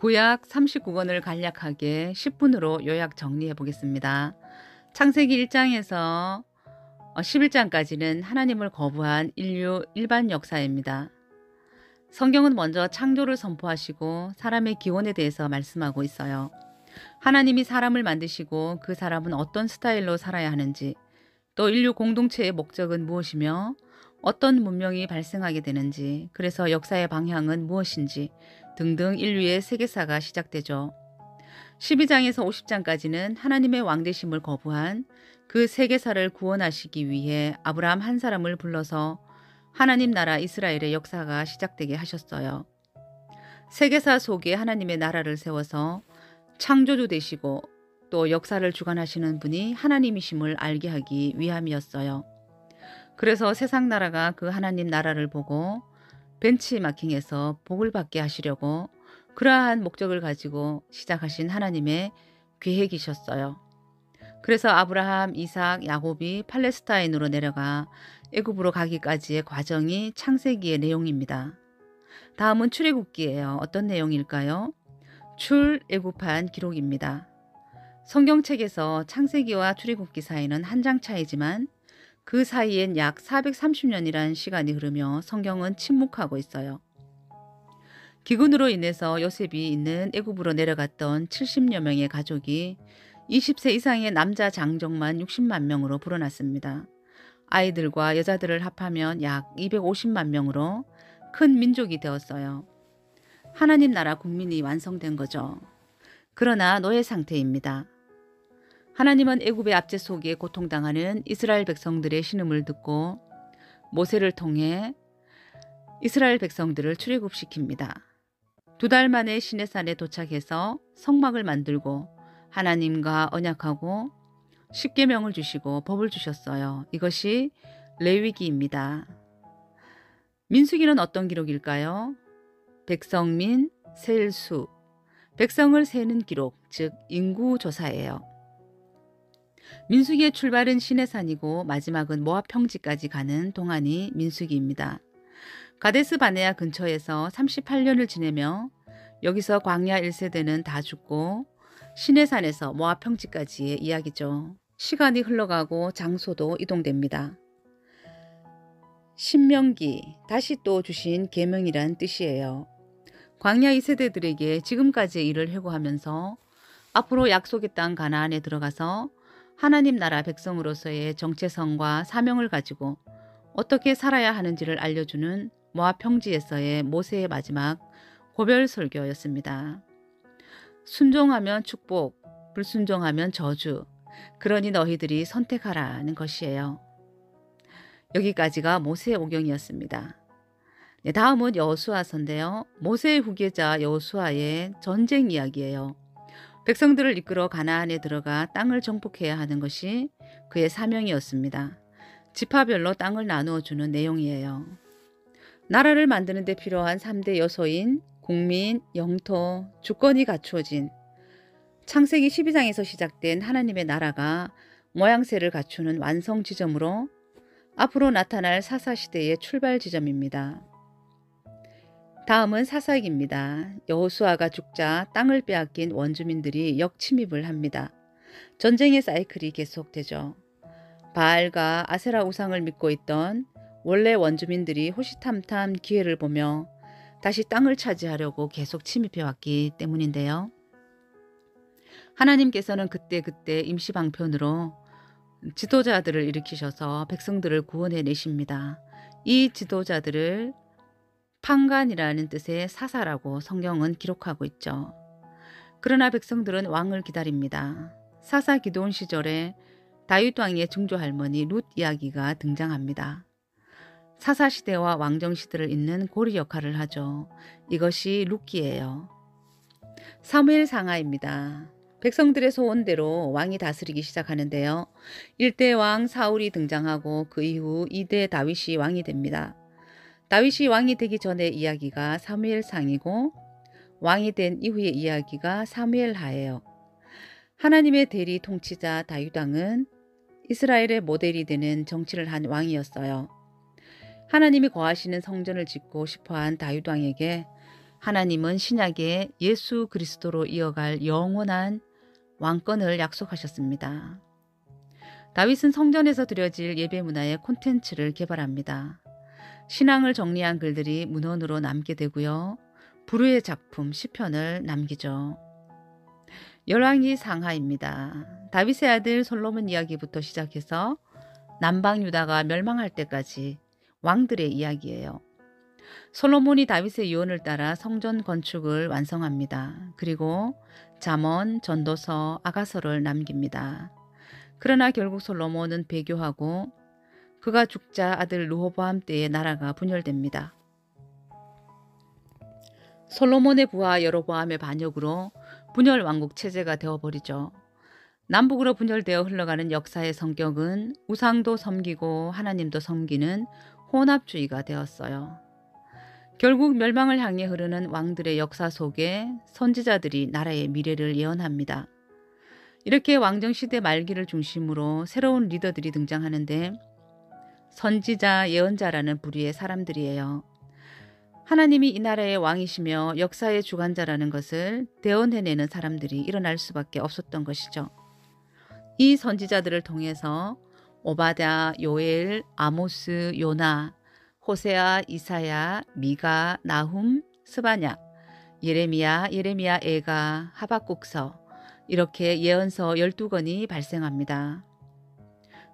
구약 39권을 간략하게 10분으로 요약 정리해 보겠습니다. 창세기 1장에서 11장까지는 하나님을 거부한 인류 일반 역사입니다. 성경은 먼저 창조를 선포하시고 사람의 기원에 대해서 말씀하고 있어요. 하나님이 사람을 만드시고 그 사람은 어떤 스타일로 살아야 하는지, 또 인류 공동체의 목적은 무엇이며 어떤 문명이 발생하게 되는지, 그래서 역사의 방향은 무엇인지 등등 인류의 세계사가 시작되죠. 12장에서 50장까지는 하나님의 왕되심을 거부한 그 세계사를 구원하시기 위해 아브라함 한 사람을 불러서 하나님 나라 이스라엘의 역사가 시작되게 하셨어요. 세계사 속에 하나님의 나라를 세워서 창조주 되시고 또 역사를 주관하시는 분이 하나님이심을 알게 하기 위함이었어요. 그래서 세상 나라가 그 하나님 나라를 보고 벤치마킹해서 복을 받게 하시려고 그러한 목적을 가지고 시작하신 하나님의 계획이셨어요. 그래서 아브라함, 이삭, 야곱이 팔레스타인으로 내려가 애굽으로 가기까지의 과정이 창세기의 내용입니다. 다음은 출애굽기예요. 어떤 내용일까요? 출애굽한 기록입니다. 성경책에서 창세기와 출애굽기 사이는 한 장 차이지만 그 사이엔 약 430년이라는 시간이 흐르며 성경은 침묵하고 있어요. 기근으로 인해서 요셉이 있는 애굽으로 내려갔던 70여 명의 가족이 20세 이상의 남자 장정만 60만 명으로 불어났습니다. 아이들과 여자들을 합하면 약 250만 명으로 큰 민족이 되었어요. 하나님 나라 국민이 완성된 거죠. 그러나 노예 상태입니다. 하나님은 애굽의 압제 속에 고통당하는 이스라엘 백성들의 신음을 듣고 모세를 통해 이스라엘 백성들을 출애굽시킵니다. 2달 만에 시내산에 도착해서 성막을 만들고 하나님과 언약하고 십계명을 주시고 법을 주셨어요. 이것이 레위기입니다. 민수기는 어떤 기록일까요? 백성민, 셀수, 백성을 세는 기록, 즉 인구조사예요. 민수기의 출발은 시내산이고 마지막은 모압 평지까지 가는 동안이 민수기입니다. 가데스 바네아 근처에서 38년을 지내며 여기서 광야 1세대는 다 죽고 시내산에서 모압 평지까지의 이야기죠. 시간이 흘러가고 장소도 이동됩니다. 신명기, 다시 또 주신 계명이란 뜻이에요. 광야 2세대들에게 지금까지의 일을 회고하면서 앞으로 약속의 땅 가나안에 들어가서 하나님 나라 백성으로서의 정체성과 사명을 가지고 어떻게 살아야 하는지를 알려주는 모압 평지에서의 모세의 마지막 고별 설교였습니다. 순종하면 축복, 불순종하면 저주, 그러니 너희들이 선택하라는 것이에요. 여기까지가 모세의 오경이었습니다. 네, 다음은 여호수아서인데요. 모세의 후계자 여호수아의 전쟁 이야기예요. 백성들을 이끌어 가나안에 들어가 땅을 정복해야 하는 것이 그의 사명이었습니다. 지파별로 땅을 나누어 주는 내용이에요. 나라를 만드는 데 필요한 3대 요소인 국민, 영토, 주권이 갖추어진 창세기 12장에서 시작된 하나님의 나라가 모양새를 갖추는 완성 지점으로 앞으로 나타날 사사시대의 출발 지점입니다. 다음은 사사기입니다. 여호수아가 죽자 땅을 빼앗긴 원주민들이 역침입을 합니다. 전쟁의 사이클이 계속되죠. 바알과 아세라 우상을 믿고 있던 원래 원주민들이 호시탐탐 기회를 보며 다시 땅을 차지하려고 계속 침입해왔기 때문인데요. 하나님께서는 그때그때 임시방편으로 지도자들을 일으키셔서 백성들을 구원해 내십니다. 이 지도자들을 판관이라는 뜻의 사사라고 성경은 기록하고 있죠. 그러나 백성들은 왕을 기다립니다. 사사 기드온 시절에 다윗 왕의 증조할머니 룻 이야기가 등장합니다. 사사시대와 왕정시대를 잇는 고리 역할을 하죠. 이것이 룻기예요. 사무엘 상하입니다. 백성들의 소원대로 왕이 다스리기 시작하는데요. 1대 왕 사울이 등장하고 그 이후 2대 다윗이 왕이 됩니다. 다윗이 왕이 되기 전의 이야기가 사무엘상이고 왕이 된 이후의 이야기가 사무엘하예요. 하나님의 대리 통치자 다윗 왕은 이스라엘의 모델이 되는 정치를 한 왕이었어요. 하나님이 거하시는 성전을 짓고 싶어한 다윗 왕에게 하나님은 신약에 예수 그리스도로 이어갈 영원한 왕권을 약속하셨습니다. 다윗은 성전에서 드려질 예배 문화의 콘텐츠를 개발합니다. 신앙을 정리한 글들이 문헌으로 남게 되고요. 불후의 작품 시편을 남기죠. 열왕기 상하입니다. 다윗의 아들 솔로몬 이야기부터 시작해서 남방 유다가 멸망할 때까지 왕들의 이야기예요. 솔로몬이 다윗의 유언을 따라 성전 건축을 완성합니다. 그리고 잠언, 전도서, 아가서를 남깁니다. 그러나 결국 솔로몬은 배교하고 그가 죽자 아들 르호보암 때에 나라가 분열됩니다. 솔로몬의 부하 여로보암의 반역으로 분열 왕국 체제가 되어버리죠. 남북으로 분열되어 흘러가는 역사의 성격은 우상도 섬기고 하나님도 섬기는 혼합주의가 되었어요. 결국 멸망을 향해 흐르는 왕들의 역사 속에 선지자들이 나라의 미래를 예언합니다. 이렇게 왕정시대 말기를 중심으로 새로운 리더들이 등장하는데 선지자, 예언자라는 부류의 사람들이에요. 하나님이 이 나라의 왕이시며 역사의 주관자라는 것을 대언해내는 사람들이 일어날 수밖에 없었던 것이죠. 이 선지자들을 통해서 오바댜, 요엘, 아모스, 요나, 호세아, 이사야, 미가, 나훔, 스바냐, 예레미야, 예레미야 애가, 하박국서 이렇게 예언서 12권이 발생합니다.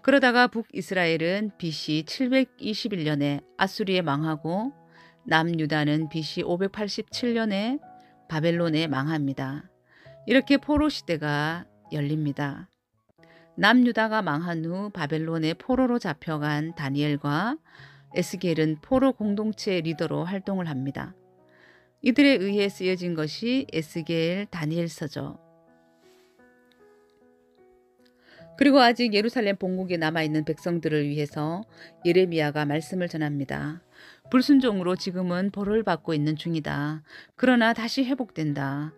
그러다가 북이스라엘은 BC 721년에 아수리에 망하고 남유다는 BC 587년에 바벨론에 망합니다. 이렇게 포로 시대가 열립니다. 남유다가 망한 후 바벨론의 포로로 잡혀간 다니엘과 에스겔은 포로 공동체 리더로 활동을 합니다. 이들에 의해 쓰여진 것이 에스겔, 다니엘서죠. 그리고 아직 예루살렘 본국에 남아있는 백성들을 위해서 예레미야가 말씀을 전합니다. 불순종으로 지금은 벌을 받고 있는 중이다. 그러나 다시 회복된다.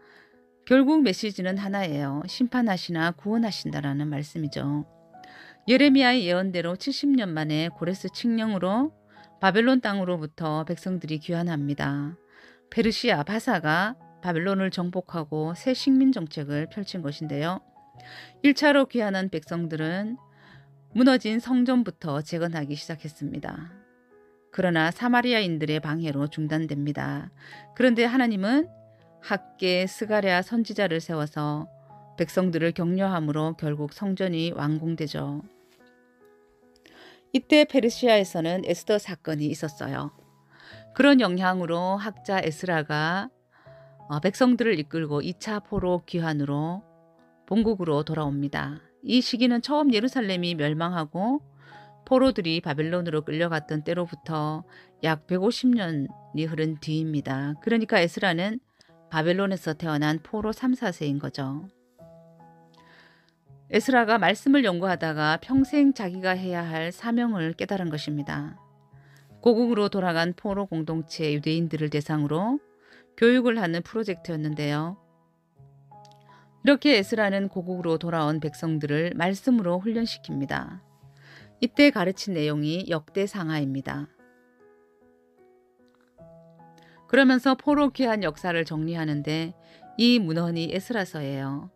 결국 메시지는 하나예요. 심판하시나 구원하신다라는 말씀이죠. 예레미야의 예언대로 70년 만에 고레스 칙령으로 바벨론 땅으로부터 백성들이 귀환합니다. 페르시아 바사가 바벨론을 정복하고 새 식민 정책을 펼친 것인데요. 1차로 귀환한 백성들은 무너진 성전부터 재건하기 시작했습니다. 그러나 사마리아인들의 방해로 중단됩니다. 그런데 하나님은 학개, 스가랴 선지자를 세워서 백성들을 격려함으로 결국 성전이 완공되죠. 이때 페르시아에서는 에스더 사건이 있었어요. 그런 영향으로 학자 에스라가 백성들을 이끌고 2차 포로 귀환으로 본국으로 돌아옵니다. 이 시기는 처음 예루살렘이 멸망하고 포로들이 바벨론으로 끌려갔던 때로부터 약 150년이 흐른 뒤입니다. 그러니까 에스라는 바벨론에서 태어난 포로 3, 4세인 거죠. 에스라가 말씀을 연구하다가 평생 자기가 해야 할 사명을 깨달은 것입니다. 고국으로 돌아간 포로 공동체 유대인들을 대상으로 교육을 하는 프로젝트였는데요. 이렇게 에스라는 고국으로 돌아온 백성들을 말씀으로 훈련시킵니다. 이때 가르친 내용이 역대상하입니다. 그러면서 포로 귀환 역사를 정리하는데 이 문헌이 에스라서예요.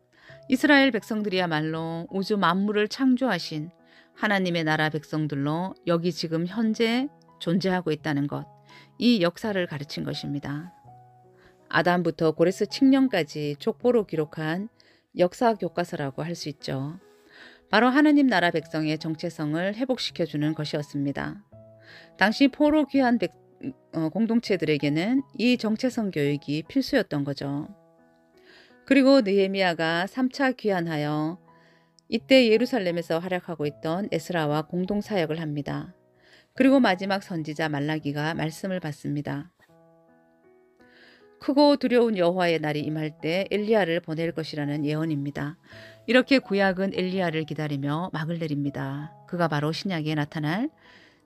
이스라엘 백성들이야말로 우주 만물을 창조하신 하나님의 나라 백성들로 여기 지금 현재 존재하고 있다는 것, 이 역사를 가르친 것입니다. 아담부터 고레스 칙령까지 족보로 기록한 역사 교과서라고 할 수 있죠. 바로 하나님 나라 백성의 정체성을 회복시켜주는 것이었습니다. 당시 포로 귀환 공동체들에게는 이 정체성 교육이 필수였던 거죠. 그리고 느헤미야가 3차 귀환하여 이때 예루살렘에서 활약하고 있던 에스라와 공동사역을 합니다. 그리고 마지막 선지자 말라기가 말씀을 받습니다. 크고 두려운 여호와의 날이 임할 때 엘리야를 보낼 것이라는 예언입니다. 이렇게 구약은 엘리야를 기다리며 막을 내립니다. 그가 바로 신약에 나타날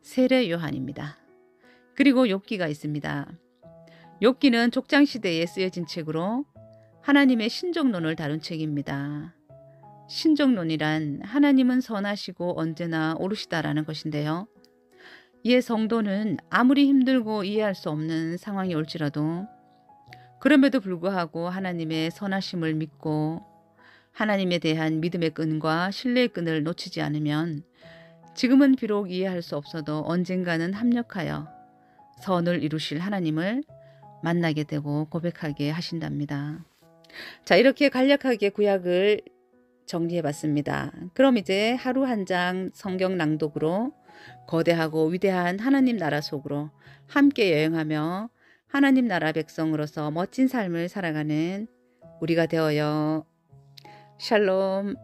세례 요한입니다. 그리고 욥기가 있습니다. 욥기는 족장시대에 쓰여진 책으로 하나님의 신정론을 다룬 책입니다. 신정론이란 하나님은 선하시고 언제나 옳으시다라는 것인데요. 이에 성도는 아무리 힘들고 이해할 수 없는 상황이 올지라도 그럼에도 불구하고 하나님의 선하심을 믿고 하나님에 대한 믿음의 끈과 신뢰의 끈을 놓치지 않으면 지금은 비록 이해할 수 없어도 언젠가는 합력하여 선을 이루실 하나님을 만나게 되고 고백하게 하신답니다. 자, 이렇게 간략하게 구약을 정리해 봤습니다. 그럼 이제 하루 한 장 성경 낭독으로 거대하고 위대한 하나님 나라 속으로 함께 여행하며 하나님 나라 백성으로서 멋진 삶을 살아가는 우리가 되어요. 샬롬.